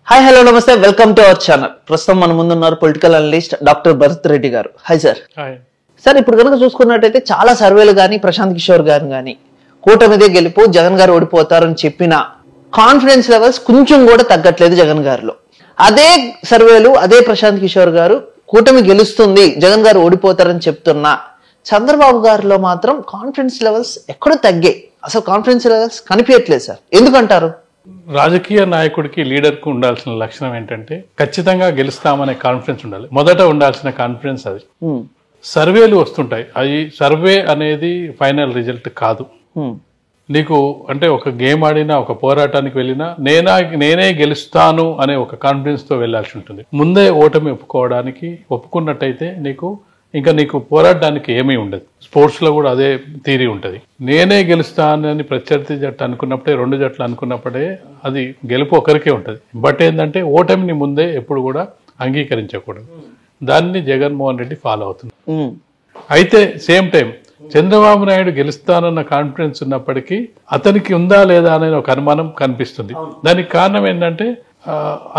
Hi hello నమస్తే welcome to our channel. ప్రస్తుతం మన ముందున్నారు political analyst doctor Bharat Reddy garu. Hi sir. Sir, ఇప్పుడు కనుక చూసుకున్నట్టయితే చాలా సర్వేలు కానీ ప్రశాంత్ కిషోర్ గారు కానీ కూటమిదే గెలుపు, జగన్ గారు ఓడిపోతారని చెప్పిన కాన్ఫిడెన్స్ లెవెల్స్ కొంచెం కూడా తగ్గట్లేదు జగన్ గారిలో. అదే సర్వేలు అదే ప్రశాంత్ కిషోర్ గారు కూటమి గెలుస్తుంది, జగన్ గారు ఓడిపోతారని చెప్తున్నా చంద్రబాబు గారిలో మాత్రం కాన్ఫిడెన్స్ లెవెల్స్ ఎక్కడో తగ్గాయి. అసలు కాన్ఫిడెన్స్ లెవెల్స్ కనిపించట్లేదు సార్, ఎందుకంటారు? రాజకీయ నాయకుడికి లీడర్కు ఉండాల్సిన లక్షణం ఏంటంటే ఖచ్చితంగా గెలుస్తామనే కాన్ఫిడెన్స్ ఉండాలి. మొదట ఉండాల్సిన కాన్ఫిడెన్స్ అది. సర్వేలు వస్తుంటాయి, అది సర్వే అనేది ఫైనల్ రిజల్ట్ కాదు. నీకు అంటే ఒక గేమ్ ఆడినా, ఒక పోరాటానికి వెళ్ళినా నేనే గెలుస్తాను అనే ఒక కాన్ఫిడెన్స్ తో వెళ్లాల్సి ఉంటుంది. ముందే ఓటమి ఒప్పుకున్నట్టయితే నీకు పోరాడడానికి ఏమీ ఉండదు. స్పోర్ట్స్ లో కూడా అదే థీరీ ఉంటుంది. నేనే గెలుస్తానని ప్రత్యర్థి జట్టు అనుకున్నప్పుడే, రెండు జట్లు అనుకున్నప్పుడే అది గెలుపు ఒకరికే ఉంటుంది. బట్ ఏంటంటే ఓటమిని ముందే ఎప్పుడు కూడా అంగీకరించకూడదు. దాన్ని జగన్మోహన్ రెడ్డి ఫాలో అవుతుంది. అయితే సేమ్ టైం చంద్రబాబు నాయుడు గెలుస్తానన్న కాన్ఫిడెన్స్ ఉన్నప్పటికీ అతనికి ఉందా లేదా అనే ఒక అనుమానం కనిపిస్తుంది. దానికి కారణం ఏంటంటే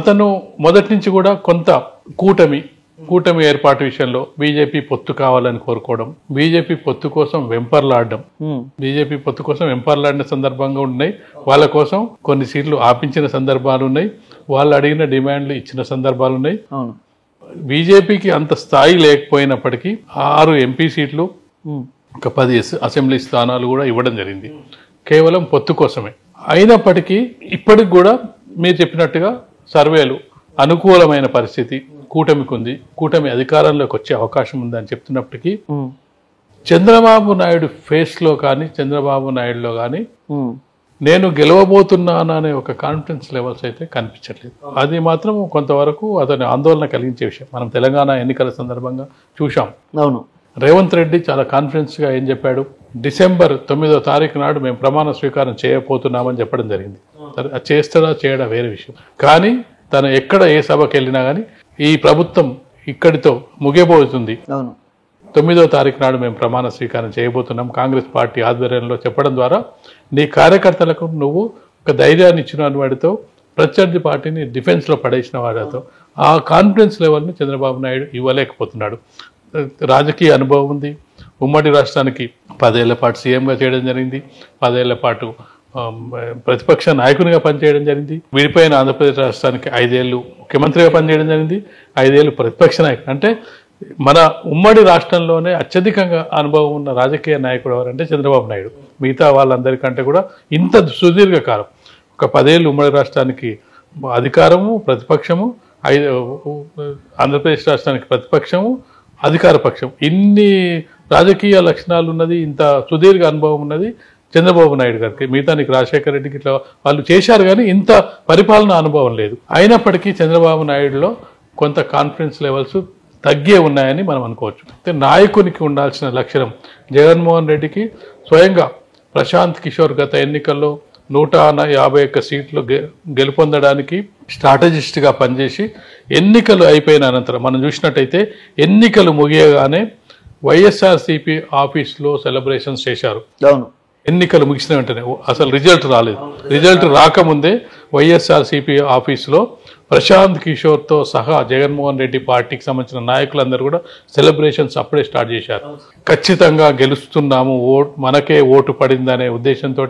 అతను మొదటి నుంచి కూడా కొంత కూటమి ఏర్పాటు విషయంలో బీజేపీ పొత్తు కావాలని కోరుకోవడం, బీజేపీ పొత్తు కోసం వెంపర్లాడిన సందర్భంగా ఉన్నాయి. వాళ్ళ కోసం కొన్ని సీట్లు ఆపించిన సందర్భాలు ఉన్నాయి, వాళ్ళు అడిగిన డిమాండ్లు ఇచ్చిన సందర్భాలు ఉన్నాయి. బీజేపీకి అంత స్థాయి లేకపోయినప్పటికీ 6 ఎంపీ సీట్లు, ఒక 10 అసెంబ్లీ స్థానాలు కూడా ఇవ్వడం జరిగింది, కేవలం పొత్తు కోసమే. అయినప్పటికీ ఇప్పటికి కూడా మీరు చెప్పినట్టుగా సర్వేలు అనుకూలమైన పరిస్థితి కూటమికి ఉంది, కూటమి అధికారంలోకి వచ్చే అవకాశం ఉందని చెప్తున్నప్పటికీ చంద్రబాబు నాయుడు ఫేస్ లో కానీ, చంద్రబాబు నాయుడులో కానీ నేను గెలవబోతున్నాను అనే ఒక కాన్ఫిడెన్స్ లెవెల్స్ అయితే కనిపించట్లేదు. అది మాత్రం కొంతవరకు అతని ఆందోళన కలిగించే విషయం. మనం తెలంగాణ ఎన్నికల సందర్భంగా చూశాం. అవును, రేవంత్ రెడ్డి చాలా కాన్ఫిడెన్స్ గా ఏం చెప్పాడు, డిసెంబర్ 9వ తారీఖు నాడు మేము ప్రమాణ స్వీకారం చేయబోతున్నామని చెప్పడం జరిగింది. అది చేస్తాడా చేయడం వేరే విషయం. కానీ తను ఎక్కడ ఏ సభకి వెళ్ళినా కానీ ఈ ప్రభుత్వం ఇక్కడితో ముగియబోతుంది, 9వ తారీఖు నాడు మేము ప్రమాణ స్వీకారం చేయబోతున్నాం కాంగ్రెస్ పార్టీ ఆధ్వర్యంలో చెప్పడం ద్వారా నీ కార్యకర్తలకు నువ్వు ఒక ధైర్యాన్ని ఇచ్చిన వాడితో, ప్రత్యర్థి పార్టీని డిఫెన్స్ లో పడేసిన వాడితో ఆ కాన్ఫిడెన్స్ లెవెల్ని చంద్రబాబు నాయుడు ఇవ్వలేకపోతున్నాడు. రాజకీయ అనుభవం ఉంది, ఉమ్మడి రాష్ట్రానికి 10 ఏళ్ల పాటు సీఎంగా చేయడం జరిగింది, 10 ఏళ్ల పాటు ప్రతిపక్ష నాయకునిగా పనిచేయడం జరిగింది, విడిపోయిన ఆంధ్రప్రదేశ్ రాష్ట్రానికి 5 ఏళ్ళు ముఖ్యమంత్రిగా పనిచేయడం జరిగింది, 5 ఏళ్ళు ప్రతిపక్ష నాయకుడు. అంటే మన ఉమ్మడి రాష్ట్రంలోనే అత్యధికంగా అనుభవం ఉన్న రాజకీయ నాయకుడు ఎవరంటే చంద్రబాబు నాయుడు. మిగతా వాళ్ళందరికంటే కూడా ఇంత సుదీర్ఘకాలం ఒక 10 ఏళ్ళు ఉమ్మడి రాష్ట్రానికి అధికారము, ప్రతిపక్షము, ఆంధ్రప్రదేశ్ రాష్ట్రానికి ప్రతిపక్షము, అధికార పక్షం, ఇన్ని రాజకీయ లక్షణాలు ఉన్నది, ఇంత సుదీర్ఘ అనుభవం ఉన్నది చంద్రబాబు నాయుడు గారికి. మిగతా నీకు రాజశేఖర రెడ్డికి ఇట్లా వాళ్ళు చేశారు కానీ ఇంత పరిపాలన అనుభవం లేదు. అయినప్పటికీ చంద్రబాబు నాయుడులో కొంత కాన్ఫిడెన్స్ లెవెల్స్ తగ్గే ఉన్నాయని మనం అనుకోవచ్చు. అయితే నాయకునికి ఉండాల్సిన లక్షణం జగన్మోహన్ రెడ్డికి స్వయంగా ప్రశాంత్ కిషోర్ గత ఎన్నికల్లో 151 సీట్లు గెలుపొందడానికి స్ట్రాటజిస్ట్గా పనిచేసి ఎన్నికలు అయిపోయిన అనంతరం మనం చూసినట్టయితే ఎన్నికలు ముగియగానే వైఎస్ఆర్సీపీ ఆఫీస్లో సెలబ్రేషన్స్ చేశారు. ఎన్నికలు ముగిసిన వెంటనే అసలు రిజల్ట్ రాలేదు. రిజల్ట్ రాకముందే వైఎస్ఆర్సీపీ ఆఫీసులో ప్రశాంత్ కిషోర్తో సహా జగన్మోహన్ రెడ్డి పార్టీకి సంబంధించిన నాయకులందరూ కూడా సెలబ్రేషన్స్ అప్పుడే స్టార్ట్ చేశారు. ఖచ్చితంగా గెలుస్తున్నాము, మనకే ఓటు పడిందనే ఉద్దేశంతో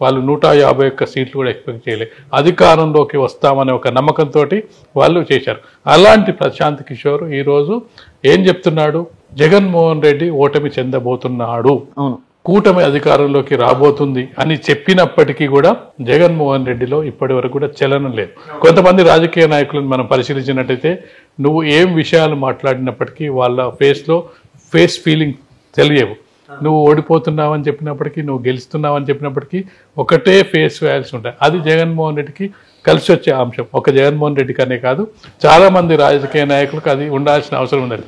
వాళ్ళు 151 సీట్లు కూడా ఎక్స్పెక్ట్ చేయలేదు. అధికారంలోకి వస్తామనే ఒక నమ్మకంతో వాళ్ళు చేశారు. అలాంటి ప్రశాంత్ కిషోర్ ఈరోజు ఏం చెప్తున్నాడు, జగన్మోహన్ రెడ్డి ఓటమి చెందబోతున్నాడు, కూటమి అధికారంలోకి రాబోతుంది అని చెప్పినప్పటికీ కూడా జగన్మోహన్ రెడ్డిలో ఇప్పటి వరకు కూడా చలనం లేదు. కొంతమంది రాజకీయ నాయకులను మనం పరిశీలించినట్టయితే నువ్వు ఏం విషయాలు మాట్లాడినప్పటికీ వాళ్ళ ఫేస్ ఫీలింగ్ తెలియవు. నువ్వు ఓడిపోతున్నావని చెప్పినప్పటికీ, నువ్వు గెలుస్తున్నావని చెప్పినప్పటికీ ఒకటే ఫేస్ వాల్యూస్ ఉంటాయి. అది జగన్మోహన్ రెడ్డికి కలిసి వచ్చే అంశం. ఒక జగన్మోహన్ రెడ్డికి అనే కాదు, చాలా మంది రాజకీయ నాయకులకు అది ఉండాల్సిన అవసరం ఉన్నది.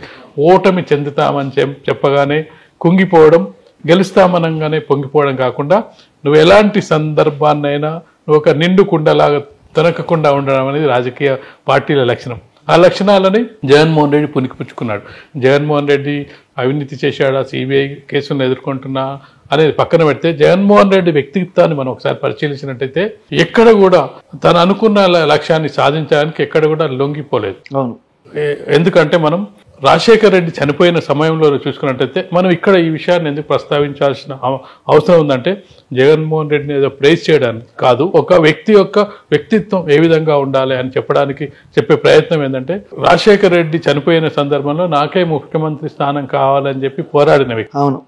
ఓటమి చెందుతామని చెప్పగానే కుంగిపోవడం, గెలుస్తామనంగానే పొంగిపోవడం కాకుండా నువ్వు ఎలాంటి సందర్భాన్నైనా నువ్వు ఒక నిండు కుండలాగా తొనకకుండా ఉండడం అనేది రాజకీయ పార్టీల లక్షణం. ఆ లక్షణాలని జగన్మోహన్ రెడ్డి పుణికిపుచ్చుకున్నాడు. జగన్మోహన్ రెడ్డి అవినీతి చేశాడా, సిబిఐ కేసులను ఎదుర్కొంటున్నా, అనేది పక్కన పెడితే జగన్మోహన్ రెడ్డి వ్యక్తిత్వాన్ని మనం ఒకసారి పరిశీలించినట్టయితే ఎక్కడ కూడా తను అనుకున్న లక్ష్యాన్ని సాధించడానికి ఎక్కడ కూడా లొంగిపోలేదు. అవును. ఎందుకంటే మనం రాజశేఖర్ రెడ్డి చనిపోయిన సమయంలో చూసుకున్నట్టయితే మనం ఇక్కడ ఈ విషయాన్ని ఎందుకు ప్రస్తావించాల్సిన అవసరం ఉందంటే జగన్మోహన్ రెడ్డిని ఏదో ప్రైజ్ చేయడానికి కాదు, ఒక వ్యక్తి యొక్క వ్యక్తిత్వం ఏ విధంగా ఉండాలి అని చెప్పే ప్రయత్నం ఏంటంటే రాజశేఖర్ రెడ్డి చనిపోయిన సందర్భంలో నాకే ముఖ్యమంత్రి స్థానం కావాలని చెప్పి పోరాడిన వ్యక్తి. అవును.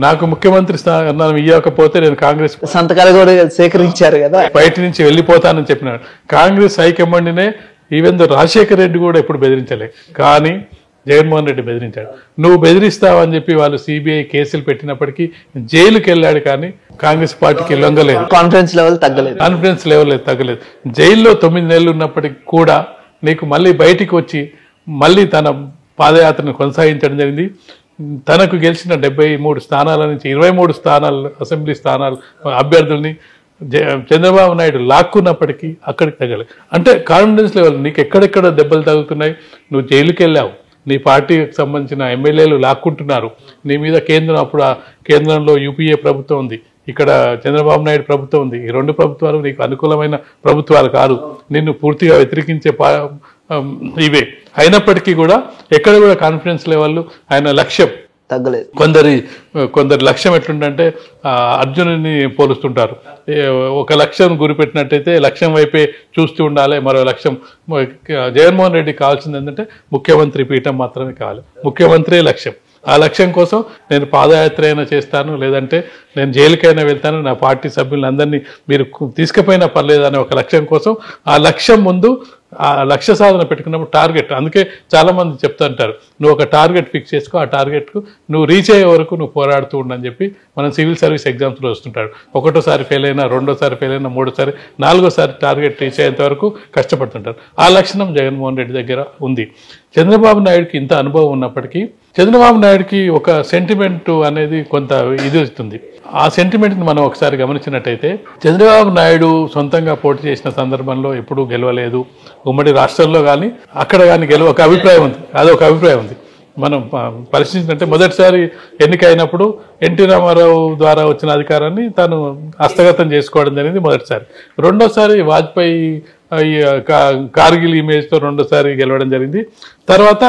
నాకు ముఖ్యమంత్రి స్థానం ఇవ్వకపోతే నేను కాంగ్రెస్ సంతకాలు కూడా సేకరించారు కదా, బయట నుంచి వెళ్ళిపోతానని చెప్పినాడు. కాంగ్రెస్ హైకమాండ్నే ఈవెన్ రాజశేఖర్ రెడ్డి కూడా ఎప్పుడు బెదిరించలే, కానీ జగన్మోహన్ రెడ్డి బెదిరించాడు. నువ్వు బెదిరిస్తావని చెప్పి వాళ్ళు సిబిఐ కేసులు పెట్టినప్పటికీ జైలుకి వెళ్ళాడు, కానీ కాంగ్రెస్ పార్టీకి లొంగలేదు. కాన్ఫిడెన్స్ లెవెల్ తగ్గలేదు. జైల్లో 9 నెలలు ఉన్నప్పటికీ కూడా నీకు మళ్ళీ బయటికి వచ్చి మళ్ళీ తన పాదయాత్రను కొనసాగించడం జరిగింది. తనకు గెలిచిన 73 స్థానాల నుంచి 23 స్థానాలు అసెంబ్లీ స్థానాలు అభ్యర్థుల్ని చంద్రబాబు నాయుడు లాక్కున్నప్పటికీ అక్కడికి తగ్గలేదు. అంటే కాన్ఫిడెన్స్ లెవెల్ నీకు ఎక్కడెక్కడ దెబ్బలు తగులుతున్నాయి. నువ్వు జైలుకి వెళ్ళావు, నీ పార్టీకి సంబంధించిన ఎమ్మెల్యేలు లాక్కుంటున్నారు నీ మీద. అప్పుడు ఆ కేంద్రంలో యూపీఏ ప్రభుత్వం ఉంది, ఇక్కడ చంద్రబాబు నాయుడు ప్రభుత్వం ఉంది. ఈ 2 ప్రభుత్వాలు నీకు అనుకూలమైన ప్రభుత్వాలు కాదు, నిన్ను పూర్తిగా వ్యతిరేకించే ఇవే. అయినప్పటికీ కూడా ఎక్కడ కూడా కాన్ఫిడెన్స్ లెవెల్ ఆయన లక్ష్యం తగ్గలేదు. కొందరి లక్ష్యం ఎట్లుందంటే అర్జునుని పోలుస్తుంటారు. ఒక లక్ష్యం గురిపెట్టినట్టయితే లక్ష్యం వైపే చూస్తూ ఉండాలి. మరో లక్ష్యం జగన్మోహన్ రెడ్డి కావాల్సింది ఏంటంటే ముఖ్యమంత్రి పీఠం మాత్రమే కావాలి, ముఖ్యమంత్రి లక్ష్యం. ఆ లక్ష్యం కోసం నేను పాదయాత్ర అయినా చేస్తాను, లేదంటే నేను జైలుకైనా వెళ్తాను, నా పార్టీ సభ్యులందరినీ మీరు తీసుకుపోయినా పర్లేదు అనే ఒక లక్ష్యం కోసం ఆ లక్ష్యం ముందు ఆ లక్ష్య సాధన పెట్టుకున్నప్పుడు టార్గెట్. అందుకే చాలా మంది చెప్తుంటారు నువ్వు ఒక టార్గెట్ ఫిక్స్ చేసుకో, ఆ టార్గెట్కు నువ్వు రీచ్ అయ్యే వరకు నువ్వు పోరాడుతూ ఉండని చెప్పి మనం సివిల్ సర్వీస్ ఎగ్జామ్స్లో వస్తుంటాడు. 1వ ఫెయిల్ అయినా, 2వ ఫెయిల్ అయినా, 3వ 4వ టార్గెట్ రీచ్ అయ్యేంత వరకు కష్టపడుతుంటారు. ఆ లక్షణం జగన్మోహన్ రెడ్డి దగ్గర ఉంది. చంద్రబాబు నాయుడుకి ఇంత అనుభవం ఉన్నప్పటికీ చంద్రబాబు నాయుడుకి ఒక సెంటిమెంట్ అనేది కొంత ఇది వస్తుంది. ఆ సెంటిమెంట్ని మనం ఒకసారి గమనించినట్టయితే చంద్రబాబు నాయుడు సొంతంగా పోటీ చేసిన సందర్భంలో ఎప్పుడూ గెలవలేదు. ఉమ్మడి రాష్ట్రంలో కానీ అక్కడ కానీ ఒక అభిప్రాయం ఉంది, అదొక అభిప్రాయం ఉంది. మనం పరిశీలించినట్టే మొదటిసారి ఎన్నికైనప్పుడు ఎన్టీ రామారావు ద్వారా వచ్చిన అధికారాన్ని తాను హస్తగతం చేసుకోవడం జరిగింది మొదటిసారి. 2వసారి వాజ్పేయి కార్గిల్ ఇమేజ్తో 2వసారి గెలవడం జరిగింది. తర్వాత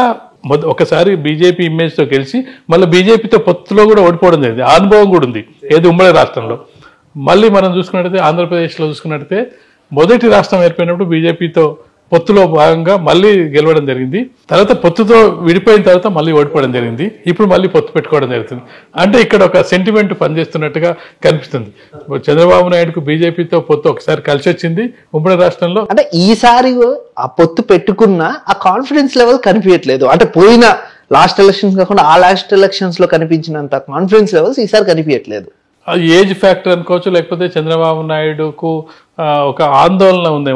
ఒకసారి బీజేపీ ఇమేజ్తో గెలిచి మళ్ళీ బీజేపీతో పొత్తులో కూడా ఓడిపోవడం జరిగింది. ఆ అనుభవం కూడా ఉంది ఏది ఉమ్మడి రాష్ట్రంలో. మళ్ళీ మనం చూసుకున్నట్టయితే ఆంధ్రప్రదేశ్లో చూసుకున్నట్టయితే మొదటి రాష్ట్రం ఏర్పడినప్పుడు బీజేపీతో పొత్తులో భాగంగా మళ్ళీ గెలవడం జరిగింది. తర్వాత పొత్తుతో విడిపోయిన తర్వాత మళ్ళీ ఓడిపోవడం జరిగింది. ఇప్పుడు మళ్ళీ పొత్తు పెట్టుకోవడం జరుగుతుంది. అంటే ఇక్కడ ఒక సెంటిమెంట్ పనిచేస్తున్నట్టుగా కనిపిస్తుంది. చంద్రబాబు నాయుడుకు బీజేపీతో పొత్తు ఒకసారి కలిసి వచ్చింది ఉమ్మడి రాష్ట్రంలో. అంటే ఈసారి ఆ పొత్తు పెట్టుకున్న ఆ కాన్ఫిడెన్స్ లెవెల్ కనిపించట్లేదు. అంటే పోయిన లాస్ట్ ఎలక్షన్స్ కాకుండా ఆ లాస్ట్ ఎలక్షన్స్ లో కనిపించినంత కాన్ఫిడెన్స్ లెవెల్స్ ఈసారి కనిపించట్లేదు. అది ఏజ్ ఫ్యాక్టర్ అనుకోవచ్చు, లేకపోతే చంద్రబాబు నాయుడుకు ఒక ఆందోళన ఉంది.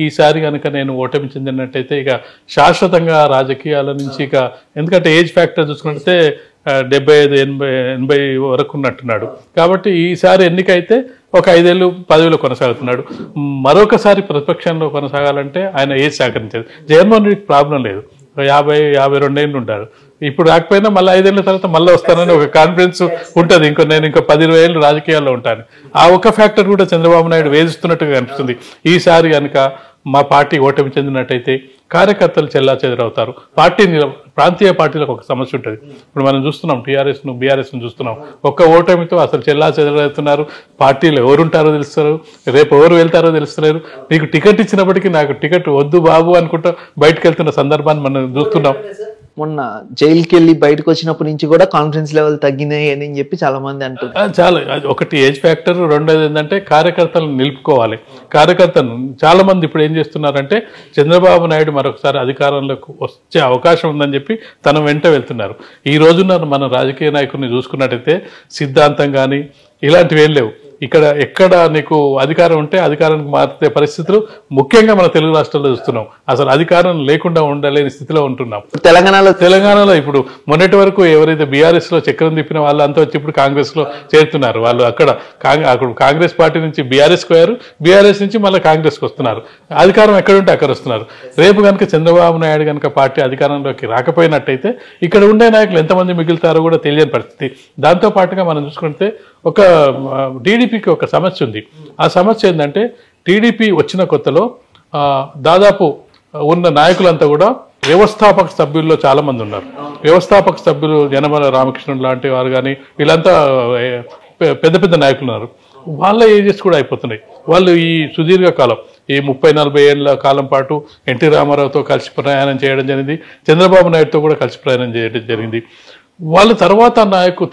ఈసారి కనుక నేను ఓటమి చెందినట్టయితే ఇక శాశ్వతంగా రాజకీయాల నుంచి ఇక, ఎందుకంటే ఏజ్ ఫ్యాక్టర్ చూసుకుంటే 75-80 వరకు ఉన్నట్టున్నాడు. కాబట్టి ఈసారి ఎన్నికైతే ఒక 5 ఏళ్ళు పదవిలో కొనసాగుతున్నాడు. మరొకసారి ప్రతిపక్షంలో కొనసాగాలంటే ఆయన ఏజ్ సహకరించదు. జగన్మోహన్ రెడ్డికి ప్రాబ్లం లేదు, 50-52 ఏళ్ళు ఉంటారు. ఇప్పుడు రాకపోయినా మళ్ళీ 5 ఏళ్ళ తర్వాత మళ్ళీ వస్తానని ఒక కాన్ఫిడెన్స్ ఉంటుంది. నేను ఇంకో 10-20 ఏళ్ళు రాజకీయాల్లో ఉంటాను. ఆ ఒక ఫ్యాక్టర్ కూడా చంద్రబాబు నాయుడు వేధిస్తున్నట్టుగా కనిపిస్తుంది. ఈసారి కనుక మా పార్టీ ఓటమి చెందినట్టయితే కార్యకర్తలు చెల్లాచెదరవుతారు. ప్రాంతీయ పార్టీలకు ఒక సమస్య ఉంటుంది. ఇప్పుడు మనం చూస్తున్నాం టీఆర్ఎస్ను బీఆర్ఎస్ను చూస్తున్నాం. ఒక్క ఓటమితో అసలు చెల్లాచెదరవుతున్నారు. పార్టీలు ఎవరుంటారో తెలుస్తారు, రేపు ఎవరు వెళ్తారో తెలుస్తలేరు. నీకు టికెట్ ఇచ్చినప్పటికీ నాకు టికెట్ వద్దు బాబు అనుకుంటూ బయటకు వెళ్తున్న సందర్భాన్ని మనం చూస్తున్నాం. మొన్న జైలుకి వెళ్ళి బయటకు వచ్చినప్పటి నుంచి కూడా కాన్ఫిడెన్స్ లెవెల్ తగ్గినాయి అని చెప్పి చాలా మంది అంటున్నారు. చాలా ఒకటి ఏజ్ ఫ్యాక్టర్, రెండోది ఏంటంటే కార్యకర్తలను నిలుపుకోవాలి. కార్యకర్తలను చాలా మంది ఇప్పుడు ఏం చేస్తున్నారంటే చంద్రబాబు నాయుడు మరొకసారి అధికారంలోకి వచ్చే అవకాశం ఉందని చెప్పి తన వెంట వెళ్తున్నారు. ఈ రోజున మన రాజకీయ నాయకుడిని చూసుకున్నట్టయితే సిద్ధాంతం కానీ ఇలాంటివి ఏం లేవు. ఇక్కడ ఎక్కడ నీకు అధికారం ఉంటే అధికారానికి మారే పరిస్థితులు ముఖ్యంగా మన తెలుగు రాష్ట్రాల్లో చూస్తున్నాం. అసలు అధికారం లేకుండా ఉండలేని స్థితిలో ఉంటున్నాం. తెలంగాణలో ఇప్పుడు మొన్నటి వరకు ఎవరైతే బీఆర్ఎస్ లో చక్రం తిప్పిన వాళ్ళు అంతా వచ్చి ఇప్పుడు కాంగ్రెస్ లో చేరుతున్నారు. వాళ్ళు అక్కడ కాంగ్రెస్ పార్టీ నుంచి బీఆర్ఎస్ పోయారు, బీఆర్ఎస్ నుంచి మళ్ళీ కాంగ్రెస్కి వస్తున్నారు. అధికారం ఎక్కడుంటే అక్కడ వస్తున్నారు. రేపు కనుక చంద్రబాబు నాయుడు కనుక పార్టీ అధికారంలోకి రాకపోయినట్టయితే ఇక్కడ ఉండే నాయకులు ఎంతమంది మిగులుతారో కూడా తెలియని పరిస్థితి. దాంతో పాటుగా మనం చూసుకుంటే ఒక టీడీపీకి ఒక సమస్య ఉంది. ఆ సమస్య ఏంటంటే టీడీపీ వచ్చిన కొత్తలో దాదాపు ఉన్న నాయకులంతా కూడా వ్యవస్థాపక సభ్యుల్లో చాలా మంది ఉన్నారు. వ్యవస్థాపక సభ్యులు యనమల రామకృష్ణుడు లాంటి వారు కానీ వీళ్ళంతా పెద్ద పెద్ద నాయకులు ఉన్నారు. వాళ్ళ ఏజెస్ కూడా అయిపోతున్నాయి. వాళ్ళు ఈ సుదీర్ఘ కాలం ఈ 30-40 ఏళ్ల కాలం పాటు ఎన్టీ రామారావుతో కలిసి ప్రయాణం చేయడం జరిగింది, చంద్రబాబు నాయుడుతో కూడా కలిసి ప్రయాణం చేయడం జరిగింది. వాళ్ళ తర్వాత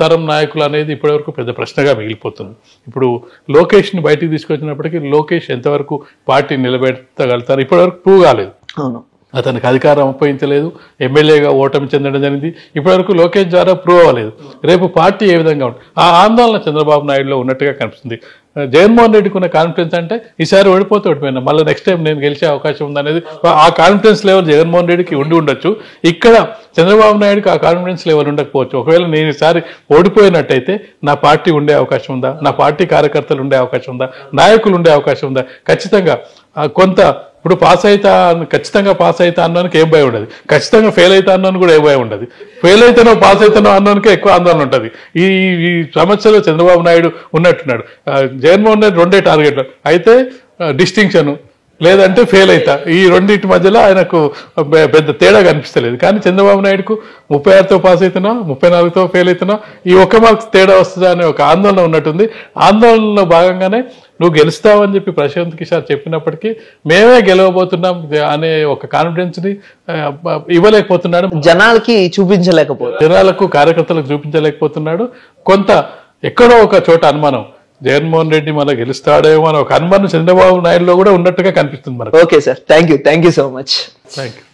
తరం నాయకులు అనేది ఇప్పటివరకు పెద్ద ప్రశ్నగా మిగిలిపోతుంది. ఇప్పుడు లోకేష్ని బయటికి తీసుకొచ్చినప్పటికీ లోకేష్ ఎంతవరకు పార్టీ నిలబెట్టగలుగుతారు ఇప్పటివరకు ప్రూవ్ కాలేదు. అతనికి అధికారం అప్పగించలేదు, ఎమ్మెల్యేగా ఓటమి చెందడం జరిగింది. ఇప్పటివరకు లోకేష్ ద్వారా ప్రూవ్ అవ్వలేదు. రేపు పార్టీ ఏ విధంగా ఉంటుంది ఆ ఆందోళన చంద్రబాబు నాయుడులో ఉన్నట్టుగా కనిపిస్తుంది. జగన్మోహన్ రెడ్డికి ఉన్న కాన్ఫిడెన్స్ అంటే ఈసారి ఓడిపోతే ఓడిపోయినా మళ్ళీ నెక్స్ట్ టైం నేను గెలిచే అవకాశం ఉందనేది ఆ కాన్ఫిడెన్స్ లెవెల్ జగన్మోహన్ రెడ్డికి ఉండి ఉండొచ్చు. ఇక్కడ చంద్రబాబు నాయుడుకి ఆ కాన్ఫిడెన్స్ లెవెల్ ఉండకపోవచ్చు. ఒకవేళ నేను ఈసారి ఓడిపోయినట్టయితే నా పార్టీ ఉండే అవకాశం ఉందా, నా పార్టీ కార్యకర్తలు ఉండే అవకాశం ఉందా, నాయకులు ఉండే అవకాశం ఉందా? ఖచ్చితంగా కొంత ఇప్పుడు ఖచ్చితంగా పాస్ అవుతా అన్నానికి ఏం భయం ఉండదు, ఖచ్చితంగా ఫెయిల్ అవుతా అన్నాను కూడా ఏ భయం ఉండదు. ఫెయిల్ అయితేనో పాస్ అవుతానో అన్నానికే ఎక్కువ ఆందోళన ఉంటుంది. ఈ సమస్యలో చంద్రబాబు నాయుడు ఉన్నట్టున్నాడు. జగన్మోహన్ రెడ్డి 2 టార్గెట్లు అయితే డిస్టింక్షన్ లేదంటే ఫెయిల్ అవుతా, ఈ రెండింటి మధ్యలో ఆయనకు పెద్ద తేడా కనిపిస్తలేదు. కానీ చంద్రబాబు నాయుడుకు 36తో పాస్ అవుతున్నా 34తో ఫెయిల్ అవుతున్నా ఈ 1 మార్క్స్ తేడా వస్తుందా అనే ఒక ఆందోళన ఉన్నట్టుంది. ఆందోళనలో భాగంగానే నువ్వు గెలుస్తావని చెప్పి ప్రశాంత్ కిషోర్ చెప్పినప్పటికీ మేమే గెలవబోతున్నాం అనే ఒక కాన్ఫిడెన్స్ ని ఇవ్వలేకపోతున్నాడు. జనాలకు కార్యకర్తలకు చూపించలేకపోతున్నాడు. కొంత ఎక్కడో ఒక చోట అనుమానం జగన్మోహన్ రెడ్డి మళ్ళీ గెలుస్తాడేమో అని ఒక అనుమానం చంద్రబాబు నాయుడులో కూడా ఉన్నట్టుగా కనిపిస్తుంది మనకు. Okay sir, thank you so much. Thank you.